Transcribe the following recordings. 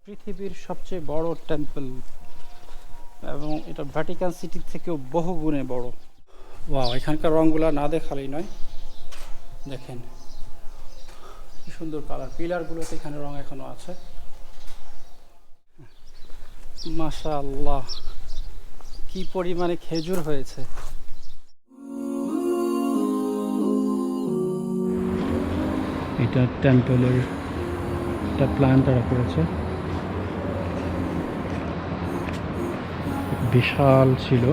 পৃথিবীর সবচেয়ে বড় টেম্পল এবং এটা ভ্যাটিকান সিটির থেকেও বহু গুণে বড়। ওয়াও, এখানকার রঙগুলো না দেখালেই নয়। দেখেন কি সুন্দর কালার, পিলারগুলোতে এখানে রং এখনো আছে। মাশাআল্লাহ, কি পরিমাণে খেজুর হয়েছে। এটা টেম্পলের একটা প্ল্যান তারা করেছে, বিশাল ছিল,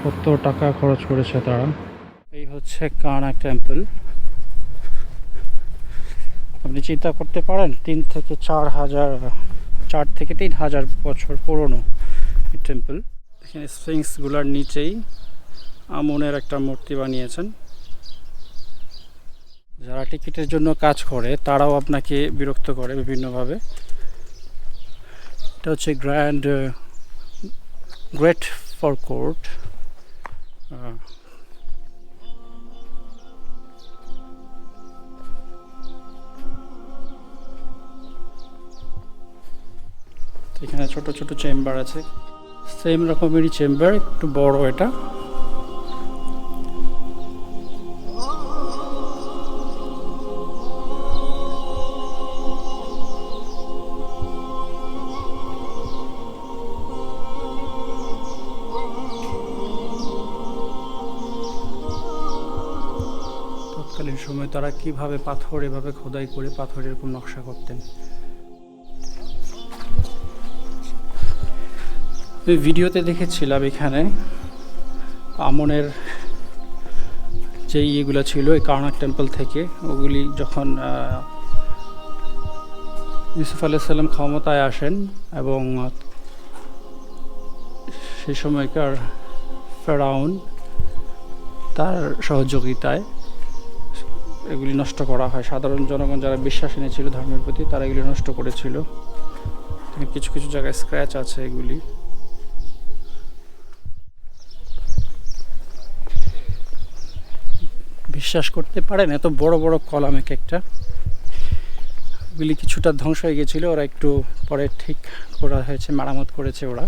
কত টাকা খরচ করেছে তারা। এই হচ্ছে কার্নাক টেম্পল। আপনি চিন্তা করতে পারেন 3 থেকে 4,000 বছর পুরনো এই টেম্পল। এখানে স্ফিংসগুলোর নিচেই আমুনের একটা মূর্তি বানিয়েছেন। যারা টিকিটের জন্য কাজ করে তারাও আপনাকে বিরক্ত করে বিভিন্নভাবে। এটা হচ্ছে গ্রেট ফর কোর্ট। এখানে ছোট ছোট চেম্বার আছে, সেম রকমেরই চেম্বার, একটু বড় এটা। তৎকালীন সময় তারা কিভাবে পাথর এভাবে খোদাই করে পাথর এরকম নকশা করতেন। ভিডিওতে দেখেছিলাম এখানে আমনের যে ইয়েগুলো ছিল এই কার্নাক টেম্পল থেকে, ওগুলি যখন ইউসুফ আলাইহিস সালাম ক্ষমতায় আসেন এবং সেই সময়কার রআউন তার সহযোগিতায় এগুলি নষ্ট করা হয়। সাধারণ জনগণ যারা বিশ্বাস এনেছিল ধর্মের প্রতি, তারা এগুলি নষ্ট করেছিল। কিছু কিছু জায়গায় স্ক্র্যাচ আছে এগুলি। বিশ্বাস করতে পারেন এত বড় বড় কলাম এক একটা, এগুলি কিছুটা ধ্বংস হয়ে গেছিলো, ওরা একটু পরে ঠিক করা হয়েছে, মেরামত করেছে ওরা।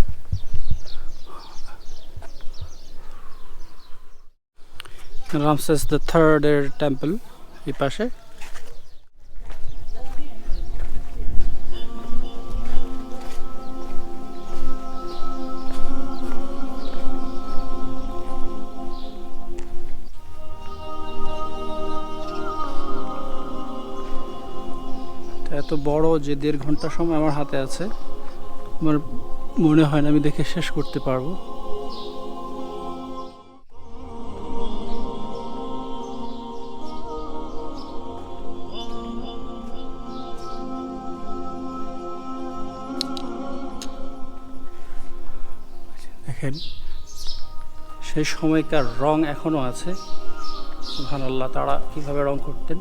রামসেস দ্য থার্ড এর টেম্পল এই পাশে। এত বড় যে 1.5 ঘন্টা সময় আমার হাতে আছে, আমার মনে হয় না আমি দেখে শেষ করতে পারবো। দেখেন সেই সময়কার রং এখনো আছে। সুবহানাল্লাহ, তারা কিভাবে রং করতেন।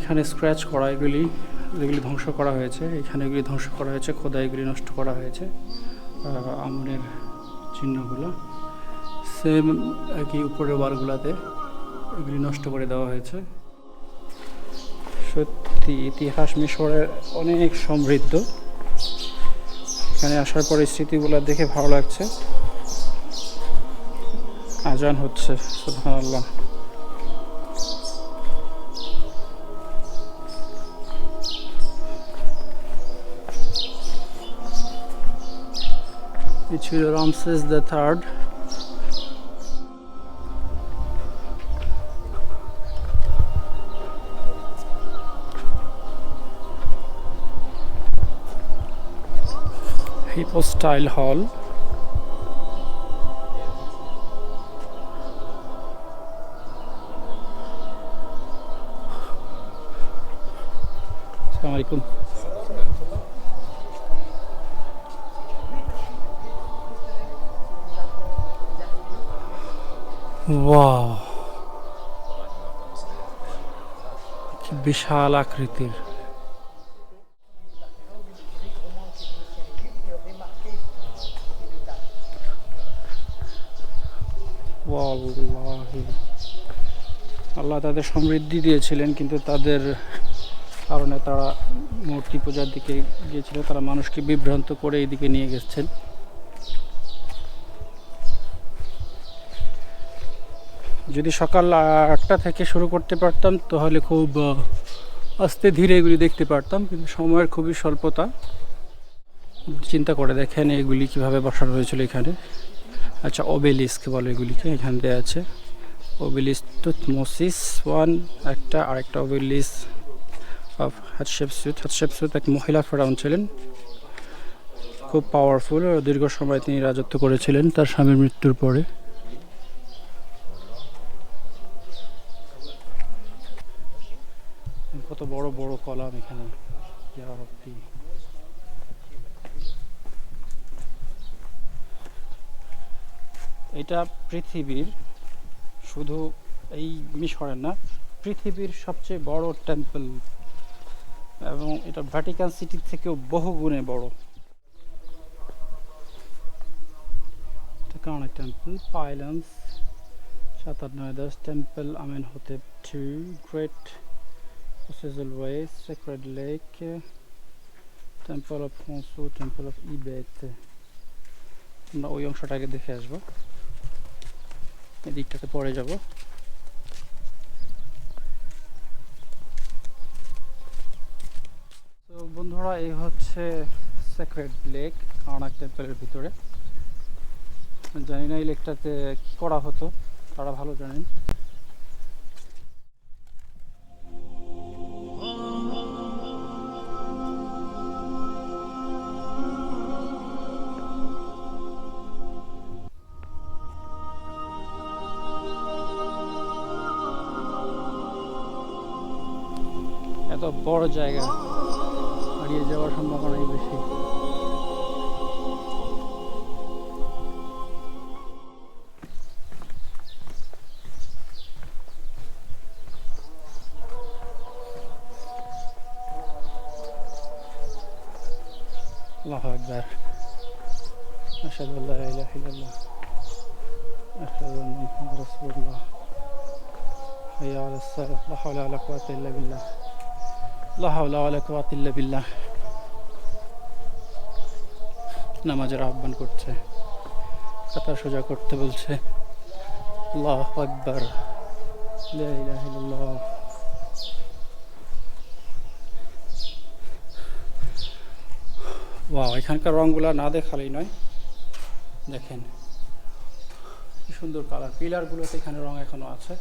এখানে স্ক্র্যাচ করা এগুলি ধ্বংস করা হয়েছে, এখানে এগুলি ধ্বংস করা হয়েছে, খোদাই এগুলি নষ্ট করা হয়েছে। আমনের চিহ্নগুলো সেম একই উপরের ওয়ালগুলোতে এগুলি নষ্ট করে দেওয়া হয়েছে। সত্যি ইতিহাস মিশরের অনেক সমৃদ্ধ। এখানে আসার পরে স্মৃতিগুলো দেখে ভালো লাগছে। আজান হচ্ছে, সুবহানাল্লাহ। এই ছিল রামসেস দ্য থার্ড। হিপোস্টাইল হল। আসসালামু আলাইকুম। ওয়াও, কি বিশাল আকৃতির। ওয়াল্লাহি, আল্লাহ তাদের সমৃদ্ধি দিয়েছিলেন, কিন্তু তাদের কারণে তারা মূর্তি পূজার দিকে গিয়েছিল, তারা মানুষকে বিভ্রান্ত করে এইদিকে নিয়ে গেছেন। যদি সকাল 8টা থেকে শুরু করতে পারতাম তাহলে খুব আস্তে ধীরে এগুলি দেখতে পারতাম, কিন্তু সময়ের খুবই স্বল্পতা। চিন্তা করে দেখেন এগুলি কিভাবে বসানো হয়েছিল এখানে। আচ্ছা, ওবেলিস্ক বলে এগুলিকে, এখানে দেওয়া আছে ওবেলিস্ক তুতমোসিস 1 একটা, আরেকটা ওবেলিস্ক অফ হাতশেপসুত। হাতশেপসুত এক মহিলা ফেরাউন ছিলেন, খুব পাওয়ারফুল, দীর্ঘ সময় তিনি রাজত্ব করেছিলেন তার স্বামীর মৃত্যুর পরে। কত বড় বড় কলাম এখানে। এটা পৃথিবীর, শুধু এই মিশরের না, পৃথিবীর সবচেয়ে বড় টেম্পল, এবং এটা ভ্যাটিকান সিটির থেকেও বহু গুণে বড়। Karnak Temple, pylons, 57 Temple Amenhotep II, Great Fossil Ways, Sacred Lake, Temple of Khonsu, Temple of Ibet। আমরা ওই অংশটাকে দেখে আসবো, এদিকটাতে পরে যাব। তো বন্ধুরা, এই হচ্ছে সেক্রেড লেক কার্নাক টেম্পলের ভিতরে। জানি না এই লেকটাতে কি করা হতো, তারা ভালো জানেন। এত বড় জায়গা, হারিয়ে যাওয়ার সম্ভাবনাই বেশি। আল্লাহু আকবার, আশহাদু আল্লা ইলাহা ইল্লাল্লাহ, আশহাদু আন্না মুহাম্মাদার রাসূলুল্লাহ, হাইয়া আলাস সালাহ, লা হাওলা ওয়ালা কুওয়াতা ইল্লা বিল্লাহ, লা হাওলা ওয়ালা কুওয়াতা ইল্লা বিল্লাহ। নামাজের আহ্বান করছে, কাতার সোজা করতে বলছে। আল্লাহু আকবার, লা ইলাহা ইল্লাল্লাহ। ওয়াও, এখানকার রঙগুলো না দেখালেই নয়। দেখেন কি সুন্দর কালার, পিলারগুলোতে এখানে রং এখনো আছে।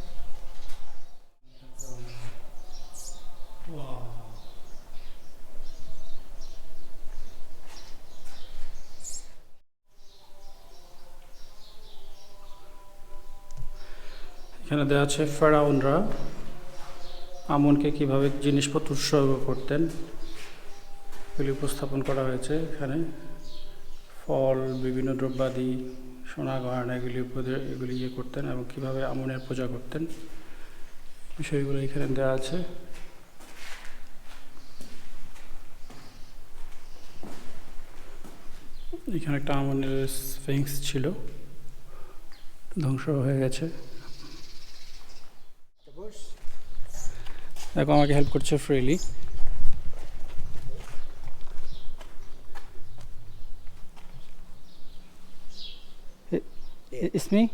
এখানে দেওয়া আছে ফেরাউনরা আমনকে কিভাবে জিনিসপত্র উৎসর্গ করতেন, এগুলি উপস্থাপন করা হয়েছে এখানে। ফল, বিভিন্ন দ্রব্যাদি, সোনা গয়না, এগুলি ইয়ে করতেন, এবং কীভাবে আমনের পূজা করতেন, বিষয়গুলো এখানে দেওয়া আছে। এখানে একটা আমনের স্ফিংস ছিল, ধ্বংস হয়ে গেছে। দেখো আমাকে হেল্প করছে freely. اسمي؟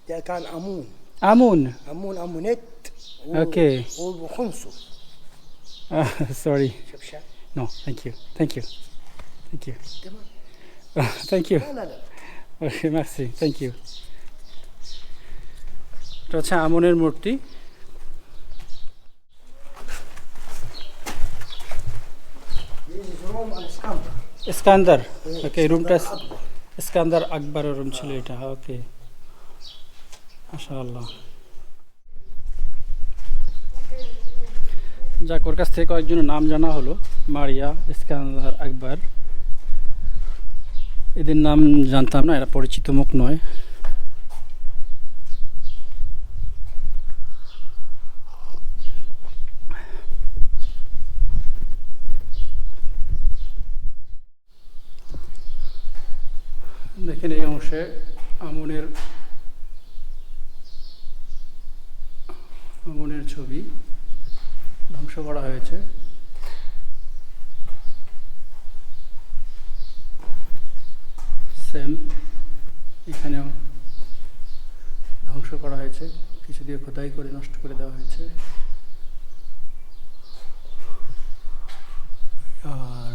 ده كان أمون. آمون. أمونت. Okay. وخمسه. Sorry. شبشب. No, thank you. Thank you. تمام. Thank you. لا. Okay, merci. Thank you. এটা হচ্ছে আমনের মূর্তি। ইস্কান্দার। ওকে, রুমটা ইস্কান্দার আকবরের রুম ছিল এটা। ওকে, মাশাআল্লাহ। যাক, ওর কাছ থেকে কয়েকজনের নাম জানা হলো। মারিয়া, ইস্কান্দার, আকবর, এদের নাম জানতাম না, এরা পরিচিত মুখ নয়। দেখেন এই অংশে আমনের ছবি ধ্বংস করা হয়েছে। সেম এখানেও ধ্বংস করা হয়েছে, কিছু দিয়ে খোদাই করে নষ্ট করে দেওয়া হয়েছে। আর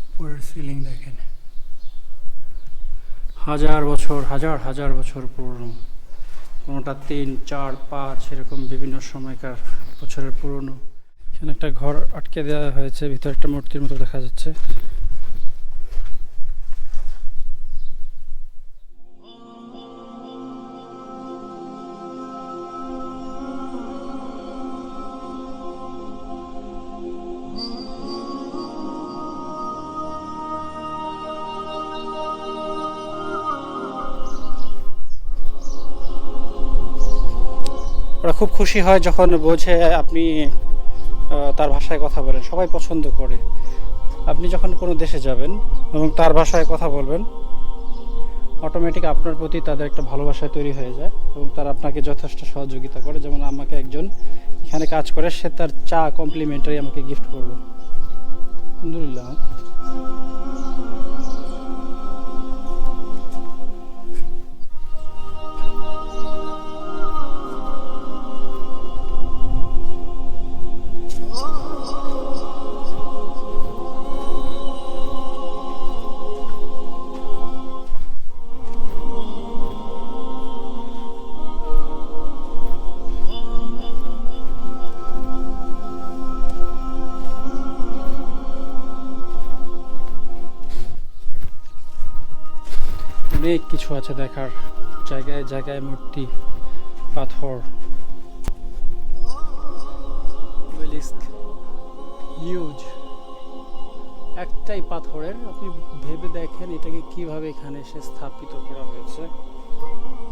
উপরের সিলিং দেখেন, হাজার বছর পুরনো, কোনোটা 3, 4, 5 এরকম বিভিন্ন সময়কার বছরের পুরনো। এখানে একটা ঘর আটকে দেওয়া হয়েছে, ভিতরে একটা মূর্তির মতো দেখা যাচ্ছে। ওরা খুব খুশি হয় যখন বোঝে আপনি তার ভাষায় কথা বলেন, সবাই পছন্দ করে। আপনি যখন কোনো দেশে যাবেন এবং তার ভাষায় কথা বলবেন, অটোমেটিক আপনার প্রতি তাদের একটা ভালোবাসা তৈরি হয়ে যায় এবং তারা আপনাকে যথেষ্ট সহযোগিতা করে। যেমন আমাকে একজন এখানে কাজ করে, সে তার চা কমপ্লিমেন্টারি আমাকে গিফট করলো। আলহামদুলিল্লাহ। অনেক কিছু আছে দেখার, জায়গায় জায়গায় মূর্তি, পাথর, হিউজ একটাই পাথরের। আপনি ভেবে দেখেন এটাকে কিভাবে এখানে এসে স্থাপিত করা হয়েছে,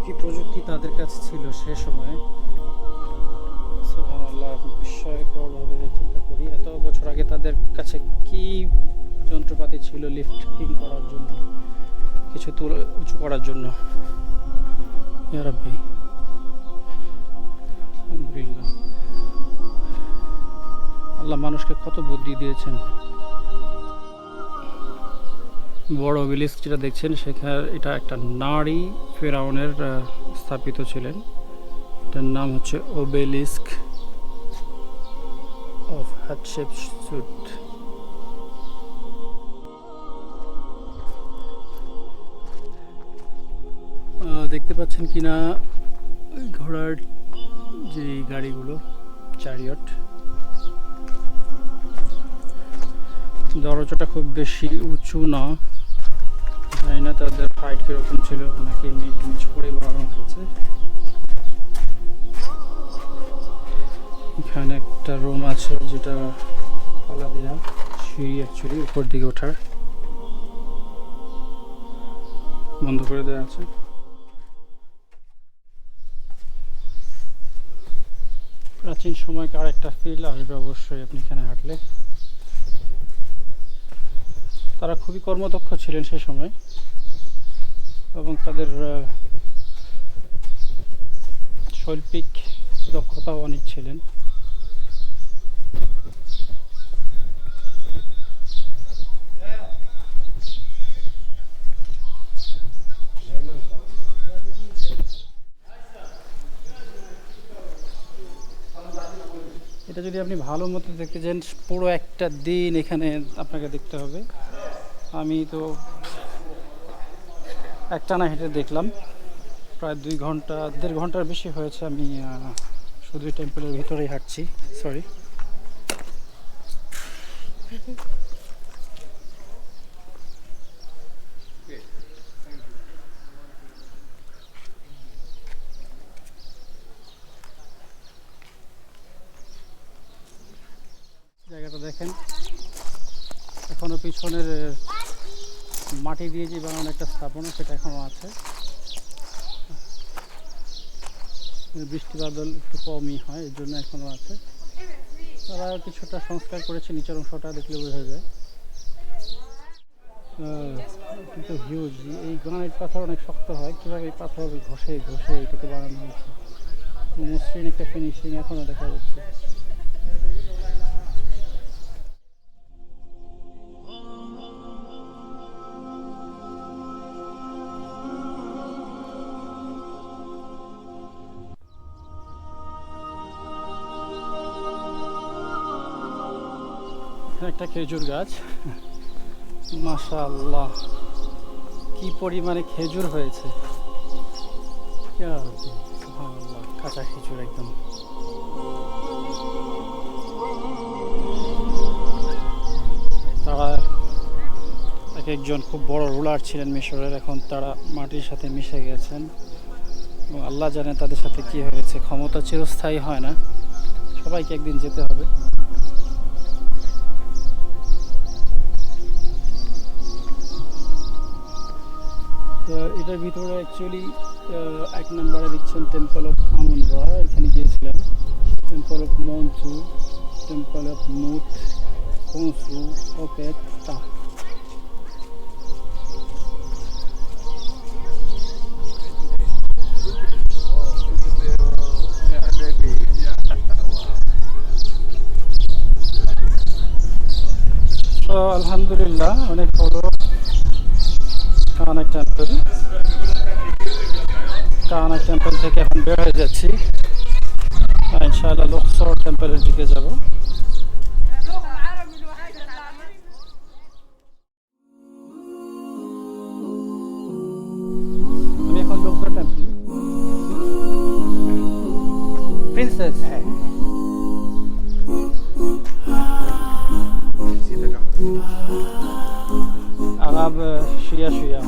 কি প্রযুক্তি তাদের কাছে ছিল সে সময়ে। সুবহানাল্লাহ, বিস্ময়করভাবে চিন্তা করি এত বছর আগে তাদের কাছে কি যন্ত্রপাতি ছিল লিফটিং করার জন্য, কিছু উঁচু করার জন্য। ইয়া রাব্বি, আলহামদুলিল্লাহ। আল্লাহ মানুষকে কত বুদ্ধি দিয়েছেন। বড় অবেলিস্ক যেটা দেখছেন সেখানে, এটা একটা নারী ফেরাউনের স্থাপিত ছিলেন। এটার নাম হচ্ছে ওবেলিস্ক অফ হাতশেপসুট। দেখতে পাচ্ছেন কিনা ঘোড়ার যে গাড়িগুলো, চ্যারিয়ট, দরজাটা খুব বেশি উঁচু না, জানি না তাদের হাইট কিরকম ছিল, নাকি নিচ করে বানানো হয়েছে। এখানে একটা রুম আছে যেটা পালা দেওয়া, সিঁড়ি অ্যাকচুয়ালি উপর দিকে ওঠার, বন্ধ করে দেওয়া আছে। প্রাচীন সময়কার একটা ফিল আসবে অবশ্যই আপনি এখানে হাঁটলে। তারা খুবই কর্মদক্ষ ছিলেন সেই সময় এবং তাদের শৈল্পিক দক্ষতাও অনেক ছিলেন। এটা যদি আপনি ভালো মতো দেখতে চান, পুরো একটা দিন এখানে আপনাকে দেখতে হবে। আমি তো একটানা হেঁটে দেখলাম, প্রায় 1.5 ঘন্টার বেশি হয়েছে আমি শুধু টেম্পলের ভিতরেই হাঁটছি। সরি, জায়গাটা দেখেন, এখনো পিছনের মাটি দিয়ে যে বানানো একটা স্থাপনা সেটা এখনো আছে। বৃষ্টি বাদল একটু কমই হয়, এর জন্য এখনো আছে। তারা কিছুটা সংস্কার করেছে, নিচের অংশটা দেখলে বোঝা যায়। কিন্তু হিউজ, এই গ্রানাইট পাথর অনেক শক্ত হয়, কীভাবে এই পাথর ঘষে ঘষে এটাকে বানানো হয়েছে, মসৃণ একটা ফিনিশিং এখনও দেখা যাচ্ছে। একটা খেজুর গাছ, মাশাআল্লাহ কি পরিমাণে খেজুর হয়েছে, সুবহানাল্লাহ, কাঁচা খেজুর একদম। তারা এক একজন খুব বড় রুলার ছিলেন মিশরের, এখন তারা মাটির সাথে মিশে গেছেন এবং আল্লাহ জানে তাদের সাথে কি হয়েছে। ক্ষমতা চিরস্থায়ী হয় না, সবাইকে একদিন যেতে হবে। এটার ভিতরে অ্যাকচুয়ালি 1 নম্বরে দেখছেন টেম্পল অফ আমুন-রা, এখানে গিয়েছিলাম। টেম্পল অফ মনসু, টেম্পল অফ মুট, কনসু, ওপেট, তা। তো আলহামদুলিল্লাহ অনেক বড় কারনাক টেম্পল। কারনাক টেম্পল থেকে এখন বের হয়ে যাচ্ছি, ইনশাআল্লাহ লুক্সর টেম্পলের দিকে যাব। আমি এখন লুক্সর টেম্পল। প্রিন্সেস, আগাব শুয়া শুয়া